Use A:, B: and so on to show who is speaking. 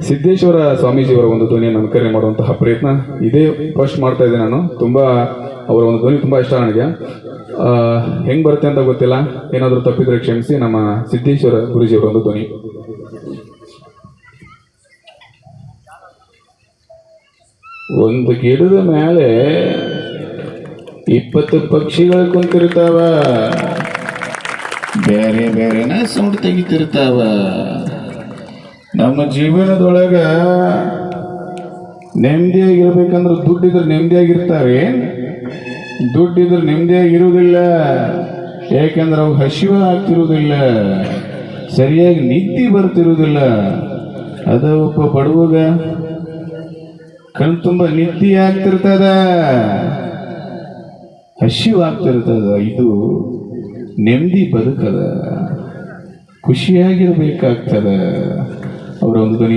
A: ಸಿದ್ದೇಶ್ವರ ಸ್ವಾಮೀಜಿಯವರ ಒಂದು ಧ್ವನಿಯನ್ನು ಅನುಕರಣೆ ಮಾಡುವಂತಹ ಪ್ರಯತ್ನ ಇದೇ ಫಸ್ಟ್ ಮಾಡ್ತಾ ಇದ್ದೆ ನಾನು. ತುಂಬ ಅವರ ಒಂದು ಧ್ವನಿ ತುಂಬ ಇಷ್ಟ ನನಗೆ. ಹೆಂಗೆ ಬರುತ್ತೆ ಅಂತ ಗೊತ್ತಿಲ್ಲ, ಏನಾದರೂ ತಪ್ಪಿದ್ರೆ ಕ್ಷಮಿಸಿ. ನಮ್ಮ ಸಿದ್ದೇಶ್ವರ ಗುರುಜಿಯವರ ಒಂದು ಧ್ವನಿ. ಒಂದು ಗಿಡದ ಮೇಲೆ 20 ಪಕ್ಷಿಗಳು ಕುಂತಿರ್ತಾವ, ಬೇರೆ ಬೇರೆನ ಸೌಂಡ್ ತೆಗಿತಿರ್ತಾವ. ನಮ್ಮ ಜೀವನದೊಳಗ ನೆಮ್ಮದಿಯಾಗಿರ್ಬೇಕಂದ್ರೆ ದುಡ್ಡಿದ್ರೆ ನೆಮ್ಮದಿಯಾಗಿರ್ತಾರೆ, ದುಡ್ಡಿದ್ರೆ ನೆಮ್ಮದಿಯಾಗಿರುವುದಿಲ್ಲ. ಯಾಕೆಂದ್ರೆ ಅವು ಹಸಿವ ಆಗ್ತಿರುವುದಿಲ್ಲ, ಸರಿಯಾಗಿ ನಿದ್ದೆ ಬರ್ತಿರುವುದಿಲ್ಲ. ಅದ ಒಬ್ಬ ಬಡವಾಗ ಕಣ್ ತುಂಬ ನಿದ್ದೆ ಆಗ್ತಿರ್ತದ, ಹಸಿವಾಗ್ತಿರ್ತದ. ಇದು ನೆಮ್ಮದಿ ಬದುಕದ, ಖುಷಿಯಾಗಿರ್ಬೇಕಾಗ್ತದ. ಅವರ ಒಂದು ಧ್ವನಿ.